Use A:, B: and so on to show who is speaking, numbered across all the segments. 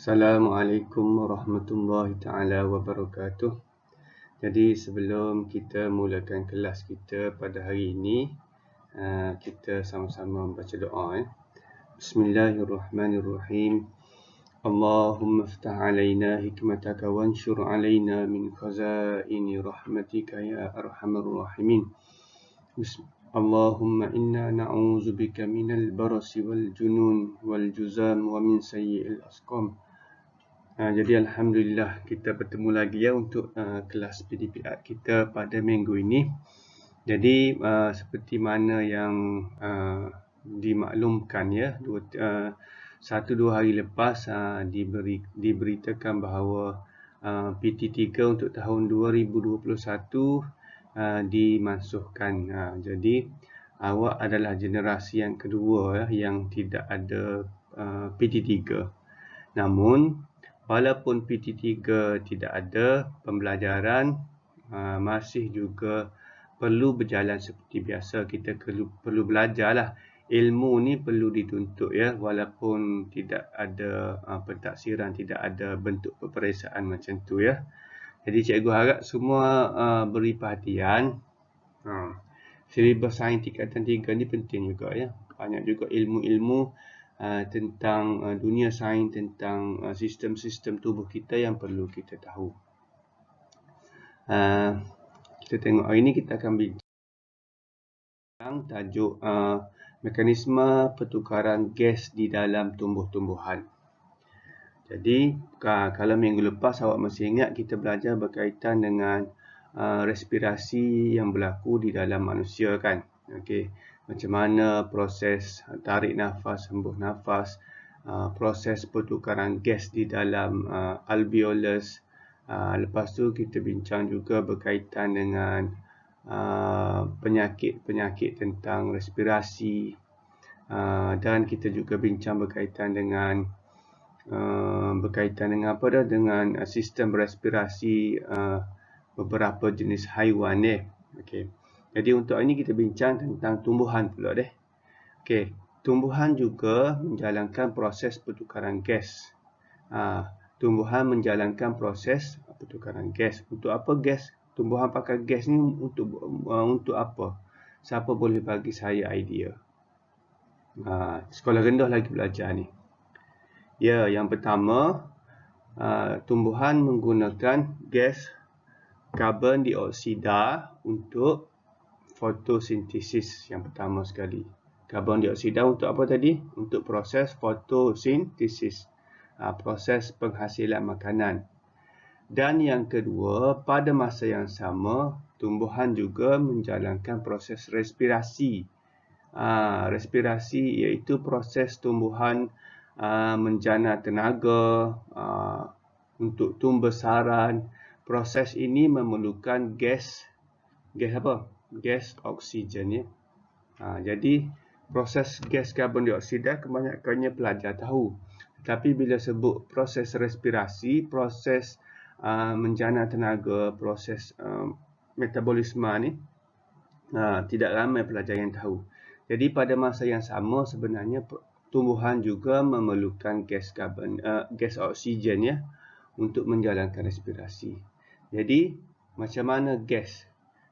A: Assalamualaikum warahmatullahi taala wabarakatuh. Jadi sebelum kita mulakan kelas kita pada hari ini, kita sama-sama membaca doa. Bismillahirrahmanirrahim. Allahumma iftah alaina hikmataka wanshur alaina min khazaini rahmatika ya arhamar rahimin. Allahumma inna na'udzubika minal barasi wal junun wal juzam wa min sayyi'il asqam. Jadi Alhamdulillah kita bertemu lagi ya untuk kelas PDPR kita pada minggu ini. Jadi seperti mana yang dimaklumkan ya, 1-2 hari lepas diberitakan bahawa PT3 untuk tahun 2021 dimansuhkan. Jadi awak adalah generasi yang kedua ya, yang tidak ada PT3. Namun walaupun PT3 tidak ada, pembelajaran masih juga perlu berjalan seperti biasa. Kita perlu belajarlah. Ilmu ni perlu dituntut ya, walaupun tidak ada pentafsiran, tidak ada bentuk peperiksaan macam tu ya. Jadi cikgu harap semua beri perhatian. Silibus sains tingkatan 3 ni penting juga ya. Banyak juga ilmu-ilmu tentang dunia sains, tentang sistem-sistem tubuh kita yang perlu kita tahu. Kita tengok hari ini kita akan bincang tajuk mekanisme pertukaran gas di dalam tumbuh-tumbuhan. Jadi kalau minggu lepas awak masih ingat, kita belajar berkaitan dengan respirasi yang berlaku di dalam manusia kan. Okey, macam mana proses tarik nafas, hembus nafas, proses pertukaran gas di dalam alveolus. Lepas tu kita bincang juga berkaitan dengan penyakit-penyakit tentang respirasi, dan kita juga bincang berkaitan dengan dengan sistem respirasi beberapa jenis haiwan ya. Okey. Jadi untuk ini kita bincang tentang tumbuhan pula deh. Okey, tumbuhan juga menjalankan proses pertukaran gas. Tumbuhan menjalankan proses pertukaran gas. Untuk apa gas? Tumbuhan pakai gas ni untuk apa? Siapa boleh bagi saya idea? Sekolah rendah lagi belajar ni. Ya, yang pertama, tumbuhan menggunakan gas karbon dioksida untuk fotosintesis. Yang pertama sekali, karbon dioksida untuk apa tadi? Untuk proses fotosintesis, proses penghasilan makanan. Dan yang kedua, pada masa yang sama, tumbuhan juga menjalankan proses respirasi. Respirasi iaitu proses tumbuhan menjana tenaga untuk tumbuh besaran. Proses ini memerlukan gas apa? Gas oksigen ya. Jadi proses gas karbon dioksida kebanyakannya pelajar tahu. Tetapi bila sebut proses respirasi, proses menjana tenaga, proses metabolisme ni, tidak ramai pelajar yang tahu. Jadi pada masa yang sama sebenarnya tumbuhan juga memerlukan gas oksigen ya, untuk menjalankan respirasi. Jadi macam mana gas?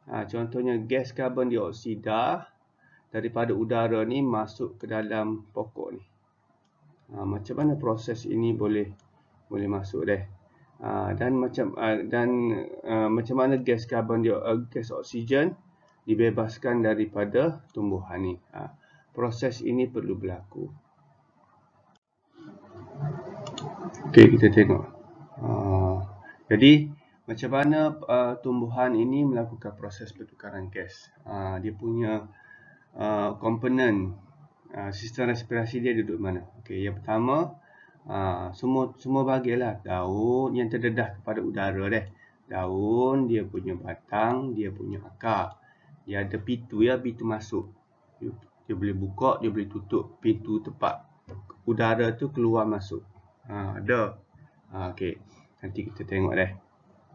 A: Contohnya gas karbon dioksida daripada udara ni masuk ke dalam pokok ni. Macam mana proses ini boleh masuk deh? Dan macam mana gas oksigen dibebaskan daripada tumbuhan ni? Proses ini perlu berlaku. Okey, kita tengok. Jadi macam mana tumbuhan ini melakukan proses pertukaran gas? Dia punya komponen sistem respirasi dia duduk mana? Okey, yang pertama, semua bahagianlah. Daun yang terdedah kepada udara deh. Daun, dia punya batang, dia punya akar. Dia ada pintu ya, pintu masuk. Dia boleh buka, dia boleh tutup pintu tempat udara tu keluar masuk. Ada. Okey, nanti kita tengok deh.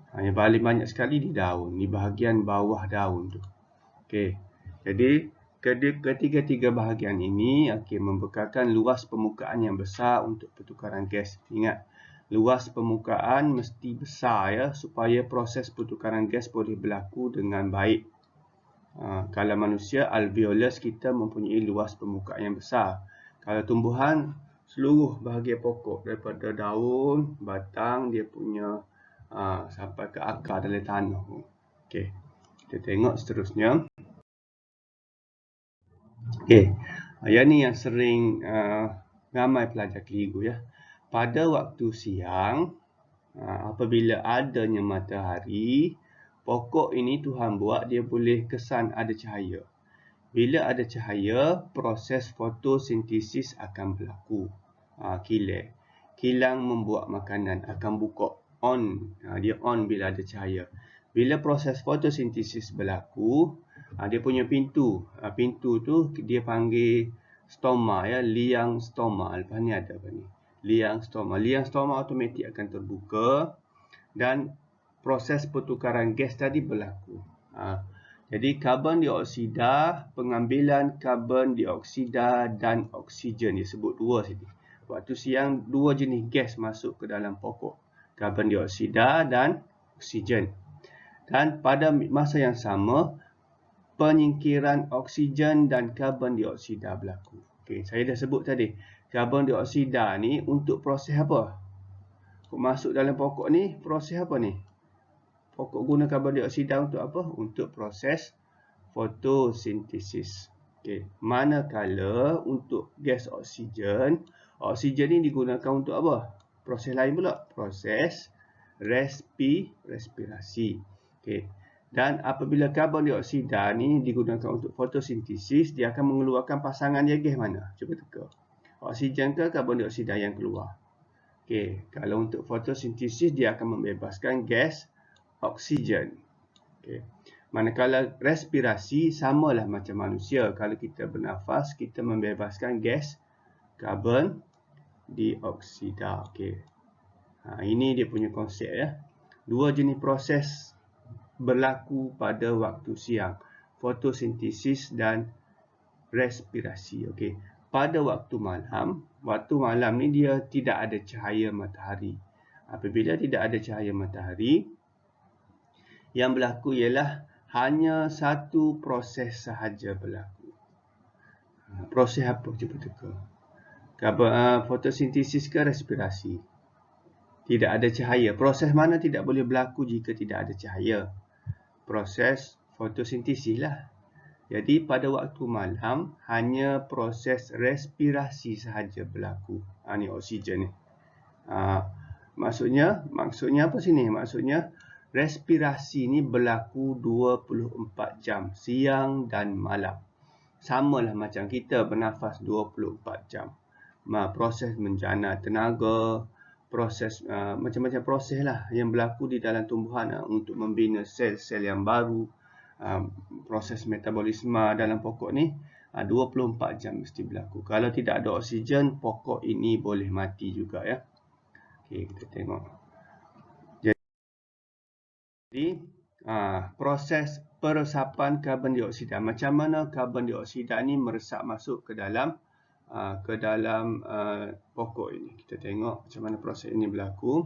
A: Yang paling banyak sekali di daun, di bahagian bawah daun tu. Okey, jadi ketiga-tiga bahagian ini membekalkan luas permukaan yang besar untuk pertukaran gas. Ingat, luas permukaan mesti besar ya, supaya proses pertukaran gas boleh berlaku dengan baik. Kalau manusia, alveolus kita mempunyai luas permukaan yang besar. Kalau tumbuhan, seluruh bahagian pokok daripada daun, batang, dia punya sampai ke akar dalam tanah. Okey, kita tengok seterusnya. Okey, yang ni yang sering ramai pelajar keliru ya. Pada waktu siang, apabila adanya matahari, pokok ini Tuhan buat dia boleh kesan ada cahaya. Bila ada cahaya, proses fotosintesis akan berlaku. Kilang. Kilang membuat makanan akan buka on. Dia on bila ada cahaya. Bila proses fotosintesis berlaku, dia punya pintu. Pintu tu dia panggil stoma ya, liang stoma. Lepas ni ada apa ni? Liang stoma. Liang stoma automatik akan terbuka dan proses pertukaran gas tadi berlaku. Jadi karbon dioksida, pengambilan karbon dioksida dan oksigen, disebut dua sini. Waktu siang dua jenis gas masuk ke dalam pokok, karbon dioksida dan oksigen. Dan pada masa yang sama, penyingkiran oksigen dan karbon dioksida berlaku. Okey, saya dah sebut tadi, karbon dioksida ni untuk proses apa? Masuk dalam pokok ni, proses apa ni? Pokok guna karbon dioksida untuk apa? Untuk proses fotosintesis. Okey, manakala untuk gas oksigen, oksigen ni digunakan untuk apa? Proses lain pula, proses respirasi. Okey. Dan apabila karbon dioksida ni digunakan untuk fotosintesis, dia akan mengeluarkan pasangan dia gas mana? Cuba teka. Oksigen ke karbon dioksida yang keluar? Okey, kalau untuk fotosintesis dia akan membebaskan gas oksigen. Okay. Manakala respirasi samalah macam manusia. Kalau kita bernafas, kita membebaskan gas karbon dioksida. Okay. Ini dia punya konsep ya. Dua jenis proses berlaku pada waktu siang, fotosintesis dan respirasi. Okay. Pada waktu malam ni dia tidak ada cahaya matahari. Apabila tidak ada cahaya matahari, yang berlaku ialah hanya satu proses sahaja berlaku. Proses apa? Cuba teka. Fotosintesis ke respirasi? Tidak ada cahaya. Proses mana tidak boleh berlaku jika tidak ada cahaya? Proses fotosintesis lah. Jadi pada waktu malam hanya proses respirasi sahaja berlaku. Ni oksigen ni. Maksudnya apa sini? Maksudnya respirasi ni berlaku 24 jam, siang dan malam. Samalah macam kita bernafas 24 jam. Proses menjana tenaga, proses macam-macam proses lah yang berlaku di dalam tumbuhan untuk membina sel-sel yang baru. Proses metabolisme dalam pokok ni 24 jam mesti berlaku. Kalau tidak ada oksigen, pokok ini boleh mati juga ya. Okey, kita tengok. Jadi, proses peresapan karbon dioksida. Macam mana karbon dioksida ni meresap masuk ke dalam pokok ini. Kita tengok macam mana proses ini berlaku.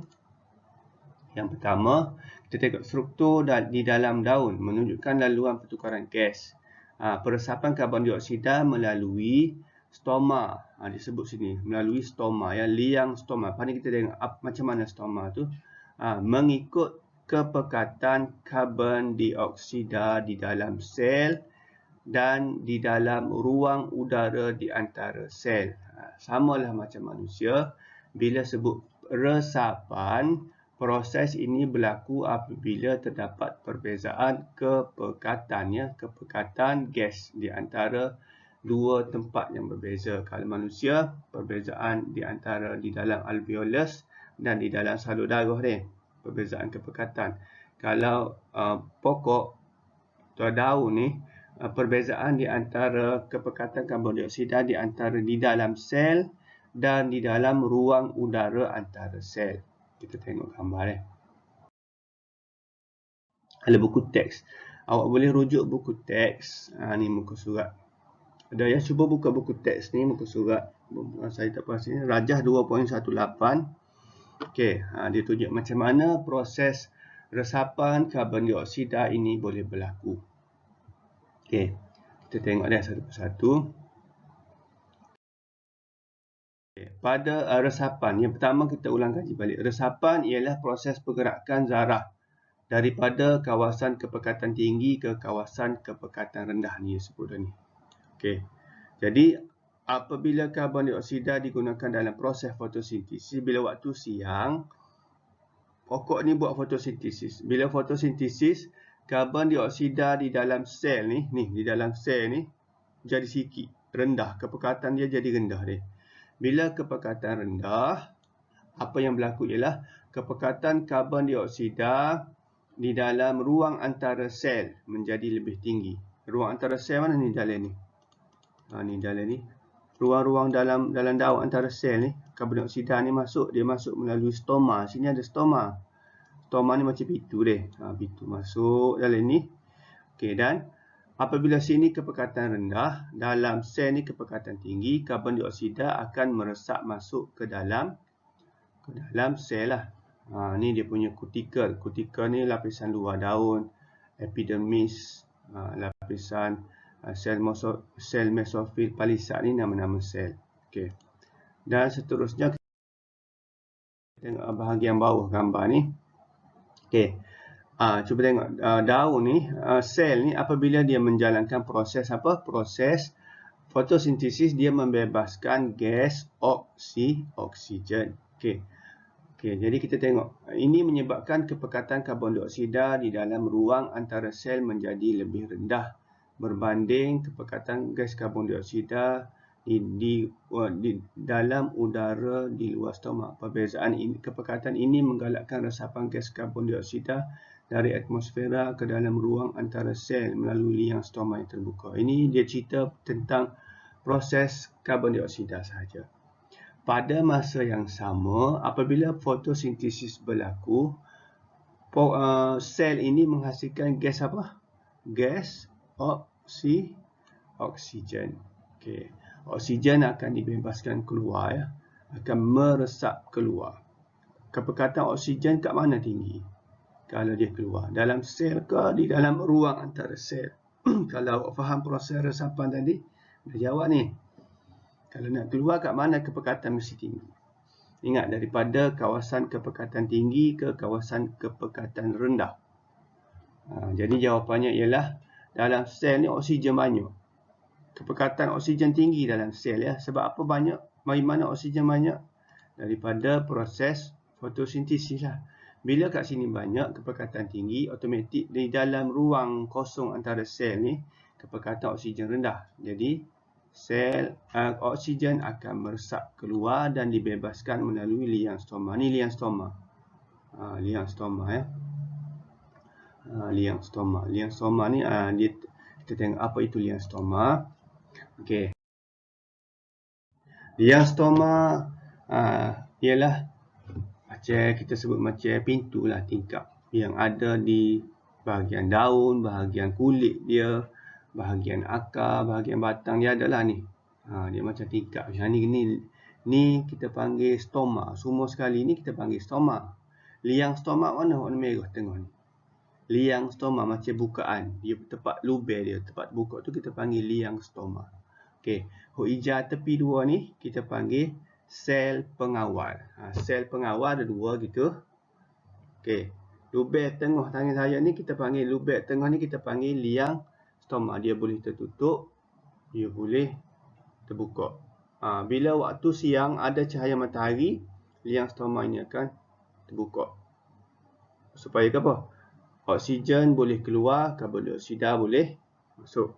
A: Yang pertama, kita tengok struktur di dalam daun menunjukkan laluan pertukaran gas. Peresapan karbon dioksida melalui stoma. Disebut sini, melalui stoma ya, liang stoma. Lepas ni kita tengok macam mana stoma tu. Mengikut kepekatan karbon dioksida di dalam sel dan di dalam ruang udara di antara sel. Samalah macam manusia. Bila sebut resapan, proses ini berlaku apabila terdapat perbezaan kepekatan gas di antara dua tempat yang berbeza. Kalau manusia, perbezaan di antara di dalam alveolus dan di dalam salur darah ni, perbezaan kepekatan. Kalau pokok atau daun ni, perbezaan di antara kepekatan karbon dioksida di antara di dalam sel dan di dalam ruang udara antara sel. Kita tengok gambar ni. Ada buku teks. Awak boleh rujuk buku teks. Ni muka surat. Ada ya, cuba buka buku teks ni, muka surat. Saya tak pasti. Rajah 2.18. Okey, dia tunjuk macam mana proses resapan karbon dioksida ini boleh berlaku. Okey, kita tengok dia satu persatu. Okay. Pada resapan, yang pertama kita ulang kaji balik. Resapan ialah proses pergerakan zarah daripada kawasan kepekatan tinggi ke kawasan kepekatan rendah ni sebut dah ni. Okey. Jadi apabila karbon dioksida digunakan dalam proses fotosintesis, bila waktu siang pokok ni buat fotosintesis. Bila fotosintesis, karbon dioksida di dalam sel ni di dalam sel ni jadi sikit, rendah, kepekatan dia jadi rendah dia. Bila kepekatan rendah, apa yang berlaku ialah kepekatan karbon dioksida di dalam ruang antara sel menjadi lebih tinggi. Ruang antara sel mana ni dalam ni? Ni dalam ni. Ruang-ruang dalam daun antara sel ni, karbon dioksida ni dia masuk melalui stoma. Sini ada stoma. Stoma ni macam pintu dia. Pintu masuk dalam ni. Okey, dan apabila sini kepekatan rendah, dalam sel ni kepekatan tinggi, karbon dioksida akan meresap masuk ke dalam sel lah. Ni dia punya kutikel. Kutikel ni lapisan luar daun, epidermis, lapisan sel mesofil, palisad ni nama-nama sel. Okey. Dan seterusnya kita tengok bahagian bawah gambar ni. Okey. Cuba tengok daun ni, sel ni apabila dia menjalankan proses apa? Proses fotosintesis, dia membebaskan gas oksigen. Okey. Okey, jadi kita tengok. Ini menyebabkan kepekatan karbon dioksida di dalam ruang antara sel menjadi lebih rendah berbanding kepekatan gas karbon dioksida di dalam udara di luar stoma. Perbezaan ini, kepekatan ini menggalakkan resapan gas karbon dioksida dari atmosfera ke dalam ruang antara sel melalui liang stoma yang terbuka. Ini dia cerita tentang proses karbon dioksida sahaja. Pada masa yang sama, apabila fotosintesis berlaku, sel ini menghasilkan gas apa? Gas oksigen. Okey. Oksigen akan dibebaskan keluar, ya. Akan meresap keluar. Kepekatan oksigen kat mana tinggi? Kalau dia keluar dalam sel ke di dalam ruang antara sel? Kalau awak faham proses resapan tadi, dah jawab ni. Kalau nak keluar kat mana kepekatan mesti tinggi? Ingat, daripada kawasan kepekatan tinggi ke kawasan kepekatan rendah. Jadi jawapannya ialah dalam sel ni oksigen banyak. Kepekatan oksigen tinggi dalam sel, ya. Sebab apa banyak? Dari mana oksigen banyak? Daripada proses fotosintesis lah. Bila kat sini banyak kepekatan tinggi, automatik di dalam ruang kosong antara sel ni kepekatan oksigen rendah. Jadi sel oksigen akan meresap keluar dan dibebaskan melalui liang stoma. Ni liang stoma. Liang stoma, ya. Liang stoma. Liang stoma ni kita tengok apa itu liang stoma. Okey. Liang stoma ialah macam kita sebut macam pintu lah, tingkap yang ada di bahagian daun, bahagian kulit dia, bahagian akar, bahagian batang dia adalah ni. Dia macam tingkap. Ni kita panggil stoma. Semua sekali ni kita panggil stoma. Liang stoma mana? Warna merah tengah ni. Liang stoma macam bukaan. Dia tempat lubang dia, tempat buka tu kita panggil liang stoma. Okey, hok hijau tepi dua ni kita panggil sel pengawal. Sel pengawal ada dua gitu. Okey, lubang tengah tangan saya ni kita panggil, lubang tengah ni kita panggil liang stoma. Dia boleh tertutup, dia boleh terbuka. Bila waktu siang ada cahaya matahari, liang stoma ini akan terbuka. Supaya apa? Oksigen boleh keluar, karbon dioksida boleh masuk.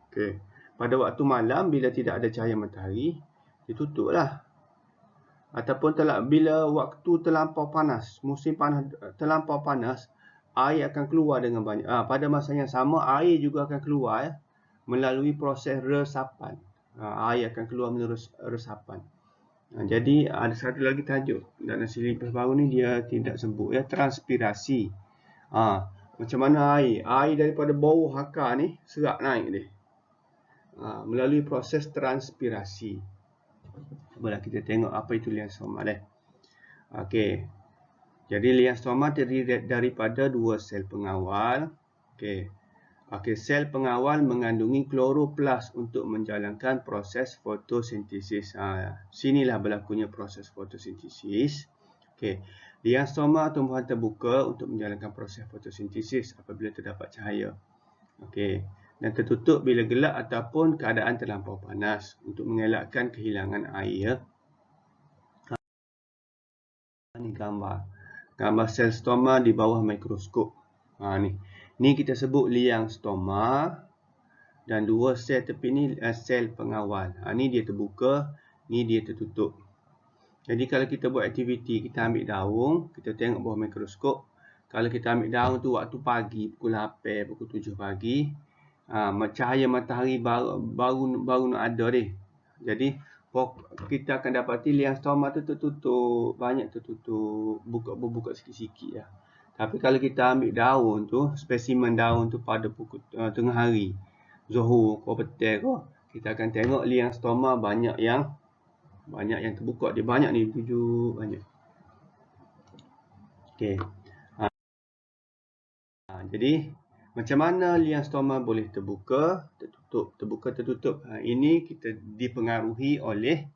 A: Okey. Pada waktu malam, bila tidak ada cahaya matahari, ditutuplah. Ataupun bila waktu terlampau panas, musim panas terlampau panas, air akan keluar dengan banyak. Pada masa yang sama, air juga akan keluar, ya, melalui proses resapan. Air akan keluar melalui resapan. Jadi ada satu lagi tajuk dalam silibus baru ni, dia tidak sebut, ya, transpirasi. Macam mana air? Air daripada bawah akar ni serap naik dia. Melalui proses transpirasi. Cubalah kita tengok apa itu liang stoma dia. Okey. Jadi lianstoma terdiri daripada dua sel pengawal. Okey. Okey, sel pengawal mengandungi kloroplas untuk menjalankan proses fotosintesis. Sinilah berlakunya proses fotosintesis. Okey. Lianstoma tumbuhan terbuka untuk menjalankan proses fotosintesis apabila terdapat cahaya. Okey. Dan tertutup bila gelap ataupun keadaan terlampau panas untuk mengelakkan kehilangan air. Ini gambar sel stoma di bawah mikroskop. Ni kita sebut liang stoma, dan dua sel tepi ni sel pengawal. Ni dia terbuka, ni dia tertutup. Jadi kalau kita buat aktiviti, kita ambil daun, kita tengok bawah mikroskop. Kalau kita ambil daun tu waktu pagi, pukul 8, pukul 7 pagi, cahaya matahari baru nak ada dia. Jadi kita akan dapati liang stoma tu tertutup, banyak tertutup, buka sikit-sikit lah. Tapi kalau kita ambil daun tu, spesimen daun tu pada pukul tengah hari, Zuhur ke petang ke, kita akan tengok liang stoma banyak yang terbuka. Dia banyak ni, 7 banyak. Okey. Jadi macam mana liang stoma boleh terbuka, tertutup, terbuka, tertutup? Ini kita dipengaruhi oleh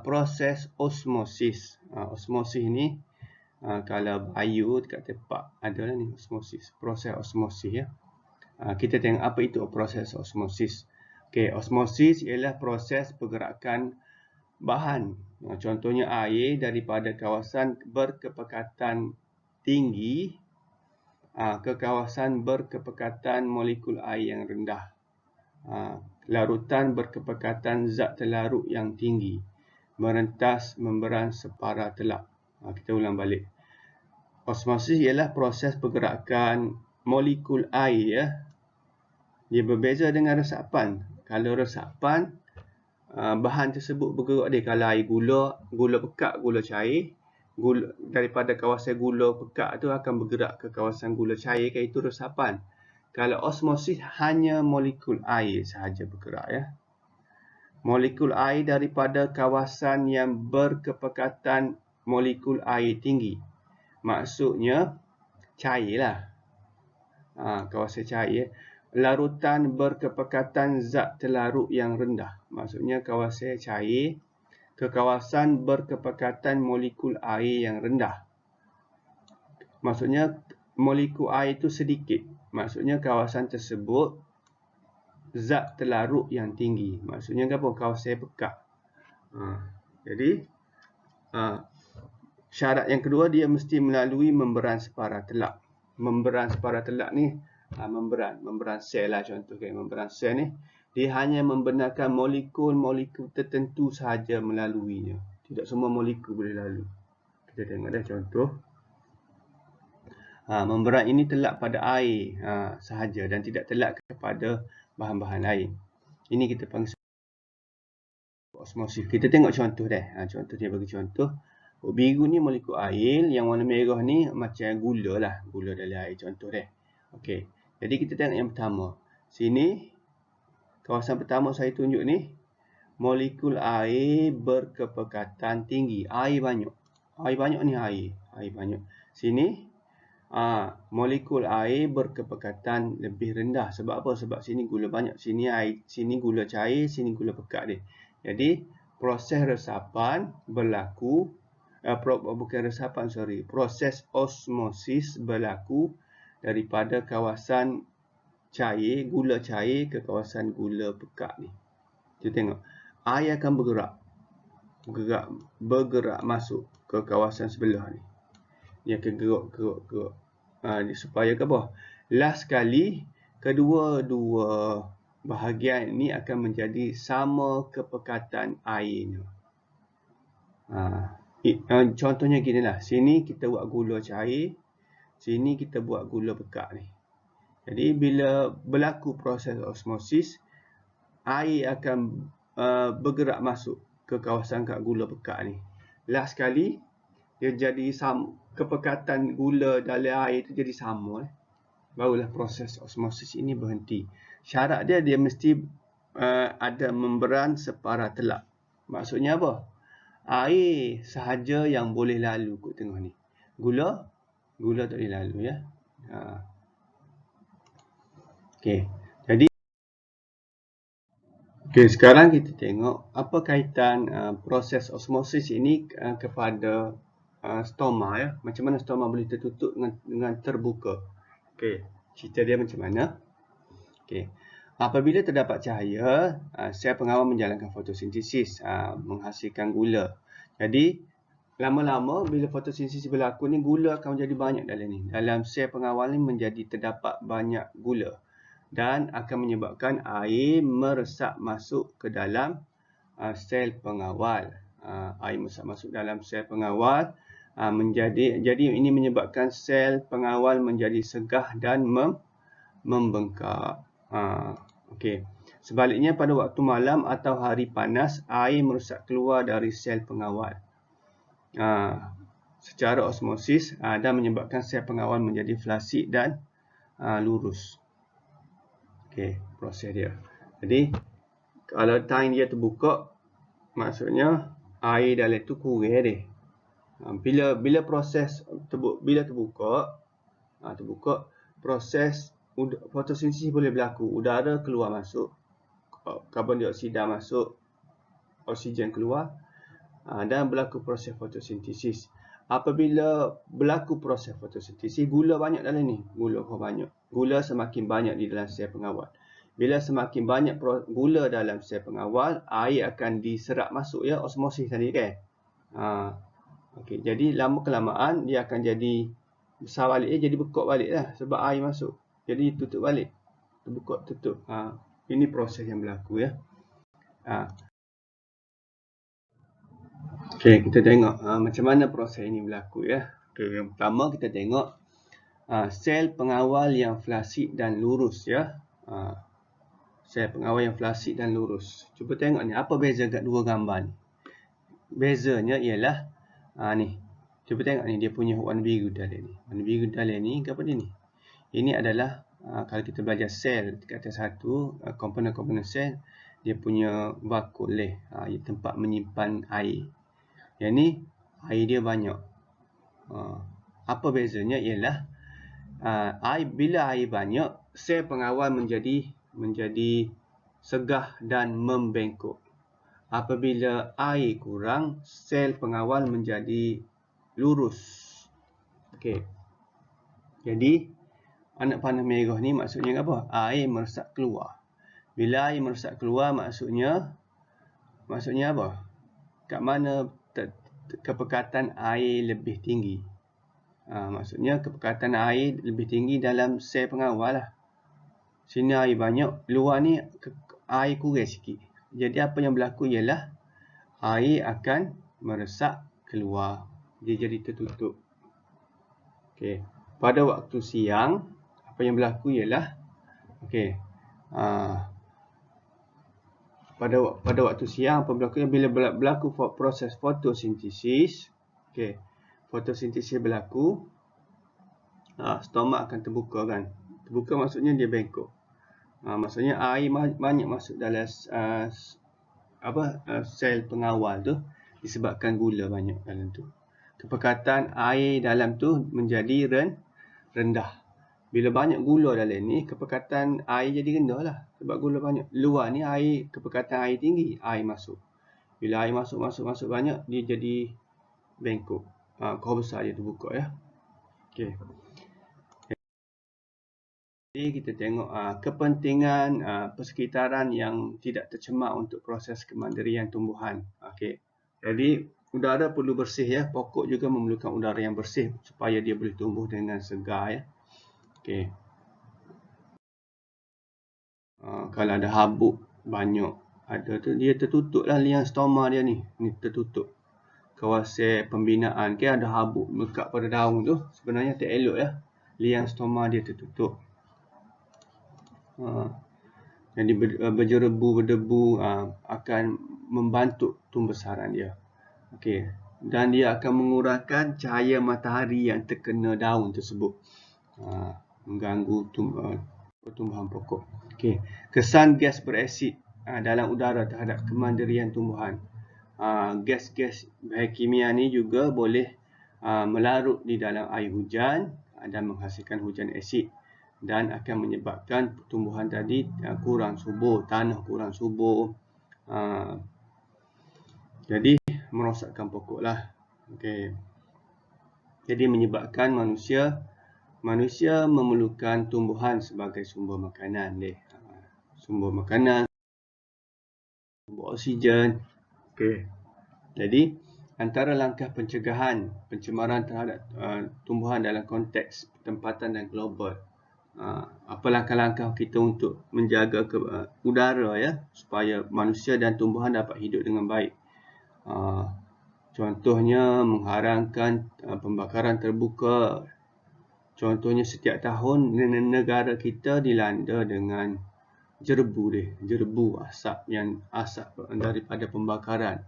A: proses osmosis. Osmosis ni kalau bio dekat tepak ada lah ni osmosis, proses osmosis ya. Kita tengok apa itu proses osmosis. Okey, osmosis ialah proses pergerakan bahan. Contohnya air daripada kawasan berkepekatan tinggi ke kawasan berkepekatan molekul air yang rendah. Larutan berkepekatan zat terlarut yang tinggi merentas membran separa telak. Kita ulang balik. Osmosis ialah proses pergerakan molekul air ya. Dia berbeza dengan resapan. Kalau resapan, bahan tersebut bergerak dia. Kalau air gula pekat, gula cair, daripada kawasan gula pekat tu akan bergerak ke kawasan gula cair, iaitu resapan. Kalau osmosis hanya molekul air sahaja bergerak ya. Molekul air daripada kawasan yang berkepekatan molekul air tinggi. Maksudnya cair lah. Kawasan cair. Larutan berkepekatan zat terlarut yang rendah. Maksudnya kawasan cair ke kawasan berkepekatan molekul air yang rendah. Maksudnya molekul air itu sedikit. Maksudnya kawasan tersebut zat terlarut yang tinggi. Maksudnya apa? Kawasan pekat. Jadi syarat yang kedua, dia mesti melalui membran separa telak. Membran separa telak ni membran sel lah contoh kan. Membran sel ni dia hanya membenarkan molekul-molekul tertentu sahaja melaluinya. Tidak semua molekul boleh lalu. Kita tengok dah contoh. Membran ini telak pada air sahaja dan tidak telak kepada bahan-bahan lain. Ini kita panggil osmosis. Kita tengok contoh dah. Contoh dia bagi contoh. Biru ni molekul air, yang warna merah ni macam gula lah. Gula dalam air contoh dah. Okey. Jadi kita tengok yang pertama. Sini, kawasan pertama saya tunjuk ni, molekul air berkepekatan tinggi. Air banyak. Air banyak ni air. Air banyak. Sini, molekul air berkepekatan lebih rendah. Sebab apa? Sebab sini gula banyak. Sini air, sini gula cair, sini gula pekat dia. Jadi, proses resapan berlaku, bukan resapan, proses osmosis berlaku daripada kawasan cair, gula cair ke kawasan gula pekat ni. Kita tengok. Air akan bergerak masuk ke kawasan sebelah ni. Dia akan gerak. Supaya ke apa? Last sekali, kedua-dua bahagian ini akan menjadi sama kepekatan airnya. Contohnya gini lah. Sini kita buat gula cair. Sini kita buat gula pekat ni. Jadi bila berlaku proses osmosis, air akan bergerak masuk ke kawasan kat gula pekat ni. Last sekali, dia jadi kepekatan gula dalam air itu jadi sama. Barulah proses osmosis ini berhenti. Syarat dia mesti ada membran separa telak. Maksudnya apa? Air sahaja yang boleh lalu kat tengah ni. Gula tak boleh lalu ya. Okey. Jadi sekarang kita tengok apa kaitan proses osmosis ini kepada stoma ya. Macam mana stoma boleh tertutup dengan terbuka. Okey, cerita dia macam mana? Okey. Apabila terdapat cahaya, sel pengawal menjalankan fotosintesis, menghasilkan gula. Jadi lama-lama bila fotosintesis berlaku ni, gula akan menjadi banyak dalam ni. Dalam sel pengawal ni menjadi terdapat banyak gula dan akan menyebabkan air meresap masuk ke dalam sel pengawal. Air meresap masuk dalam sel pengawal jadi ini menyebabkan sel pengawal menjadi segah dan membengkak. Okey. Sebaliknya pada waktu malam atau hari panas, air meresap keluar dari sel pengawal secara osmosis dan menyebabkan sel pengawal menjadi flasid dan lurus. Okey, proses dia. Jadi kalau tank dia terbuka, maksudnya air dalam tu kurang dia. Bila proses terbuka, proses fotosintesis boleh berlaku. Udara keluar masuk, karbon dioksida masuk, oksigen keluar dan berlaku proses fotosintesis. Apabila berlaku proses fotosintesis, gula banyak dalam ni. Gula semakin banyak di dalam sel pengawal. Bila semakin banyak gula dalam sel pengawal, air akan diserap masuk ya, osmosis tadi kan. Okey, jadi lama kelamaan dia akan jadi besar balik jadi bekok balik lah sebab air masuk. Jadi tutup balik. Terbuka tutup. Ini proses yang berlaku ya. Okey, kita tengok macam mana proses ini berlaku ya. Okey, yang pertama kita tengok sel pengawal yang flasid dan lurus ya. Sel pengawal yang flasid dan lurus. Cuba tengok ni, apa beza kat dua gambar ni? Bezanya ialah ni. Cuba tengok ni, dia punya warna biru dalam ni. Warna biru dalam ni apa dia ni? Ini adalah kalau kita belajar sel kata satu, komponen-komponen sel dia punya bakul tempat menyimpan air. Yang ni air dia banyak. Apa bezanya ialah bila air banyak, sel pengawal menjadi segah dan membengkok. Apabila air kurang, sel pengawal menjadi lurus. Okey. Jadi anak panah merah ni maksudnya apa? Air meresap keluar. Bila air meresap keluar maksudnya apa? Kat mana kepekatan air lebih tinggi? Maksudnya kepekatan air lebih tinggi dalam sel pengawal lah. Sini air banyak, luar ni air kurang sikit. Jadi apa yang berlaku ialah air akan meresap keluar. Dia jadi tertutup. Okey. Pada waktu siang, apa yang berlaku ialah pada waktu siang apa berlaku bila berlaku proses fotosintesis. Okey. Fotosintesis berlaku, stoma akan terbuka kan. Terbuka maksudnya dia bengkok. Maksudnya air banyak masuk dalam sel pengawal tu disebabkan gula banyak dalam tu. Kepekatan air dalam tu menjadi rendah. Bila banyak gula dalam ni, kepekatan air jadi rendah lah. Sebab gula banyak. Luar ni kepekatan air tinggi, air masuk. Bila air masuk banyak, dia jadi bengkok. Kau besar dia terbuka ya. Okey. Jadi kita tengok kepentingan persekitaran yang tidak tercemar untuk proses kemandirian tumbuhan. Okey. Jadi udara perlu bersih ya. Pokok juga memerlukan udara yang bersih supaya dia boleh tumbuh dengan segar ya. Okey. Kalau ada habuk banyak dia tertutup lah liang stoma dia ni. Ni tertutup. Kawasan pembinaan ada habuk melekat pada daun tu. Sebenarnya tak elok ya. Liang stoma dia tertutup. Jadi berdebu akan membantu tumbesaran dia. Okey. Dan dia akan mengurangkan cahaya matahari yang terkena daun tersebut. Mengganggu pertumbuhan pokok. Okey. Kesan gas berasid dalam udara terhadap kemandirian tumbuhan. gas-gas bahan kimia ni juga boleh melarut di dalam air hujan dan menghasilkan hujan asid dan akan menyebabkan pertumbuhan tadi kurang subur, tanah kurang subur. Jadi merosakkan pokok lah. Okey. Jadi menyebabkan manusia memerlukan tumbuhan sebagai sumber makanan deh. Sumber makanan, sumber oksigen. Okey. Jadi antara langkah pencegahan pencemaran terhadap tumbuhan dalam konteks tempatan dan global. Apa langkah-langkah kita untuk menjaga udara ya supaya manusia dan tumbuhan dapat hidup dengan baik. Contohnya mengharamkan pembakaran terbuka. Contohnya setiap tahun negara kita dilanda dengan jerebu asap daripada pembakaran.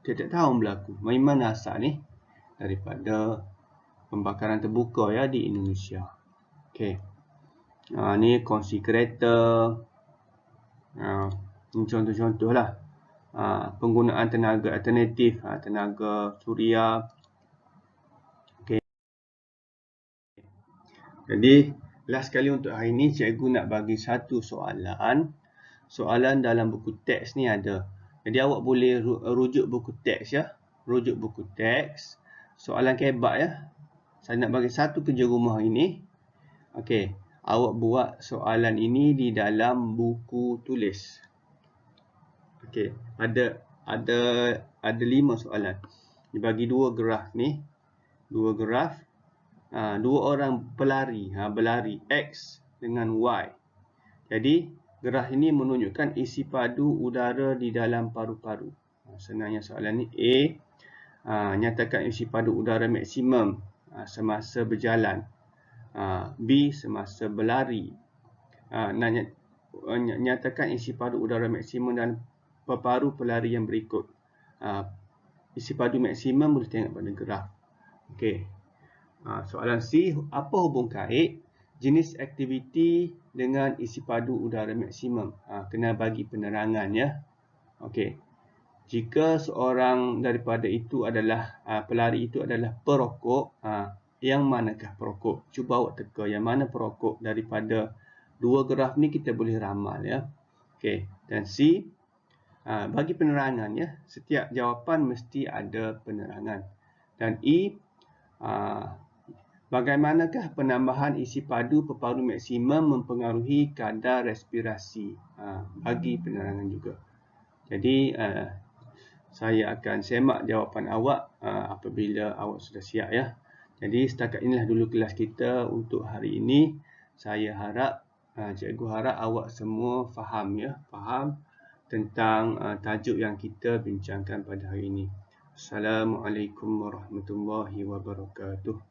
A: Tiap tahun berlaku. Dari mana asap ni? Daripada pembakaran terbuka ya di Indonesia. Okey. Ni kongsi kereta. Ini contoh-contoh lah. Penggunaan tenaga alternatif, tenaga suria. Okay. Jadi, last sekali untuk hari ini, cikgu nak bagi satu soalan. Soalan dalam buku teks ni ada. Jadi, awak boleh rujuk buku teks ya. Rujuk buku teks. Soalan kebak ya. Saya nak bagi satu kerja rumah ini. Okey. Awak buat soalan ini di dalam buku tulis. Okey, ada 5 soalan. Dibagi 2 graf ni. 2 graf. 2 orang pelari, berlari X dengan Y. Jadi, graf ini menunjukkan isi padu udara di dalam paru-paru. Senangnya soalan ni A, nyatakan isi padu udara maksimum semasa berjalan. B, semasa berlari. Nyatakan isi padu udara maksimum dan paru pelari yang berikut. Isi padu maksimum boleh tengok pada graf. Okey. Soalan C, apa hubung kait jenis aktiviti dengan isi padu udara maksimum? Kena bagi penerangan ya. Okey. Jika seorang daripada itu adalah pelari itu adalah perokok, yang manakah perokok? Cuba awak teka yang mana perokok daripada 2 graf ni kita boleh ramal ya. Okey. Dan C, bagi penerangan ya. Setiap jawapan mesti ada penerangan. Dan E, bagaimanakah penambahan isi padu paru maksimum mempengaruhi kadar respirasi? Bagi penerangan juga. Jadi, saya akan semak jawapan awak apabila awak sudah siap ya. Jadi, setakat inilah dulu kelas kita untuk hari ini. Saya harap, cikgu harap awak semua faham ya. Faham tentang tajuk yang kita bincangkan pada hari ini. Assalamualaikum warahmatullahi wabarakatuh.